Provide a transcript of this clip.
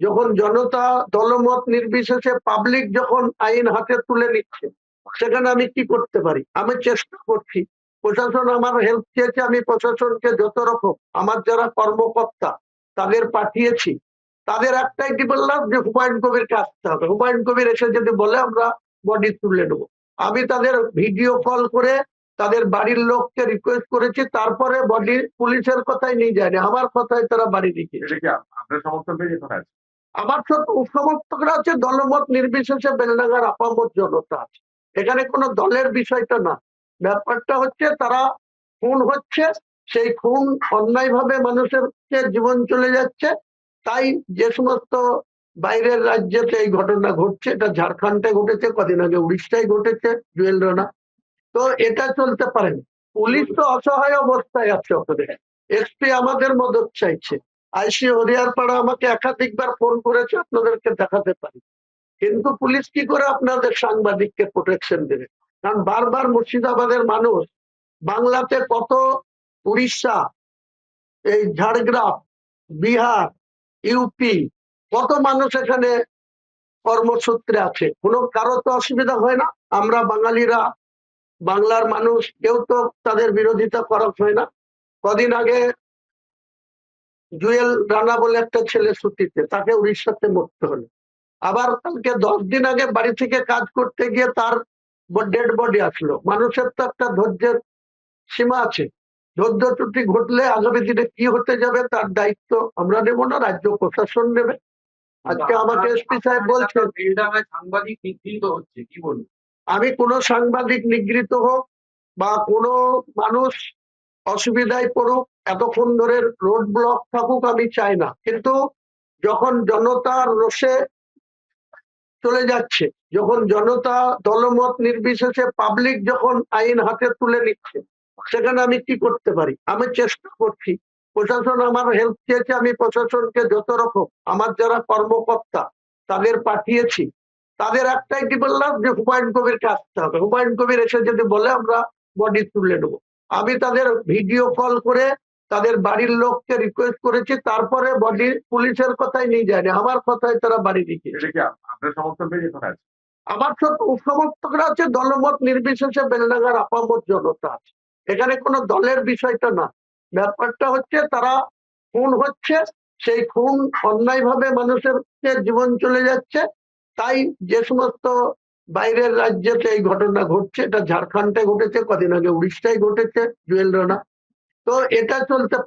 যখন জনতা দলমত নির্বিশেষে পাবলিক যখন আইন হাতে তুলে নিচ্ছে, সেখানে আমি কি করতে পারি? আমি চেষ্টা করছি, প্রশাসন আমার হেল্প চেয়েছে, আমি প্রশাসনকে যত রকম আমার যারা কর্মকর্তা তাদের পাঠিয়েছি। তাদের একটাই কি বললাম যে হুমায়ুন কবিরকে আসতে হবে, হুমায়ুন কবির এসে যদি বলে আমরা বডি তুলে নেবো। আমি তাদের ভিডিও কল করে তাদের বাড়ির লোককে রিকোয়েস্ট করেছি, তারপরে বডি পুলিশের কথাই নিয়ে যায়নি, আমার কথায় তারা বাড়ি দিকে। আপনার সমর্থন পেয়ে কোথায় আছে? আমার সব সমর্থকরা আছে, দলমত নির্বিশেষে বেলডাঙ্গার আপামর জনতা আছে। এখানে কোনো দলের বিষয়টা না, ব্যাপারটা হচ্ছে তারা খুন হচ্ছে, সেই খুন অন্যায়ভাবে মানুষের জীবন চলে যাচ্ছে। তাই যে সমস্ত বাইরের রাজ্যেতে এই ঘটনা ঘটছে, এটা ঝাড়খণ্ডে ঘটেছে, কদিন আগে উড়িষ্যায় ঘটেছে, জুয়েল রানা। তো এটা চলতে পারে না। পুলিশ তো অসহায় অবস্থায় আছে ওখানে, এসপি আমাদের মদত চাইছে, আইসি হরিয়ারপাড়া আমাকে একাধিকবার ফোন করেছে, আপনাদেরকে দেখাতে পারি। কিন্তু পুলিশ কি করে আপনাদের সাংবাদিককে প্রোটেকশন দেবে? কারণ বারবার মুর্শিদাবাদের মানুষ, বাংলাতে কত, উড়িষ্যা, এই ঝাড়গ্রাম, বিহার, ইউপি, কত মানুষ এখানে কর্মসূত্রে আছে, কোনো কারো তো অসুবিধা হয় না। আমরা বাঙালিরা, বাংলার মানুষ, কেউ তো তাদের বিরোধিতা করা হয় না। কদিন আগে জুয়েল রানা বলে একটা ছেলে ছুটিতে, তাকে উড়িষ্যাতে মরতে হলো। আবার কালকে 10 দিন আগে বাড়ি থেকে কাজ করতে গিয়ে তার ডেড বডি আসলো। মানুষের তো একটা ধৈর্যের সীমা আছে, ধৈর্য ত্রুটি ঘটলে আগামী দিনে কি হতে যাবে তার দায়িত্ব আমরা নেব না, রাজ্য প্রশাসন নেবে। আজকে আমাকে এসপি সাহেব বলছেন সাংবাদিক নিগৃহীত হচ্ছে, কি বলবো? আমি কোনো সাংবাদিক নিগৃহীত হোক বা কোনো মানুষ অসুবিধায় পড়ুক, এতক্ষণ ধরে রোড ব্লক থাকুক, আমি চাই না। কিন্তু যখন জনতার রোষে চলে যাচ্ছে, যখন জনতা দলমত নির্বিশেষে পাবলিক যখন আইন হাতে তুলে নিচ্ছে, সেখানে আমি কি করতে পারি? আমি চেষ্টা করছি, প্রশাসন আমার হেল্প চেয়েছে, আমি প্রশাসনকে যত রকম আমার যারা কর্মকর্তা তাদের পাঠিয়েছি। তাদের একটাই কি বললাম যে হুমায়ুন কবিরকে আসতে হবে, হুমায়ুন কবির এসে যদি বলে আমরা বডি তুলে নেবো। আমি তাদের ভিডিও কল করে তাদের বাড়ির লোককে রিকোয়েস্ট করেছি, তারপরে বডি পুলিশের কথাই নিয়ে যায়নি, আমার কথায় তারা বাড়ি দিকে। আপনার সমর্থন পেয়ে কোথায় আছে? আমার সব সমর্থকরা আছে, দলমত নির্বিশেষে বেলডাঙ্গার আপামর জনতা আছে। এখানে কোনো দলের বিষয়টা না, ব্যাপারটা হচ্ছে তারা খুন হচ্ছে, সেই খুন অন্যায়ভাবে মানুষের জীবন চলে যাচ্ছে। তাই যে সমস্ত বাইরের রাজ্যেতে এই ঘটনা ঘটছে, এটা ঝাড়খণ্ডে ঘটেছে, কদিন আগে উড়িষ্যায় ঘটেছে, জুয়েল রানা। তো এটা চলতে পারে।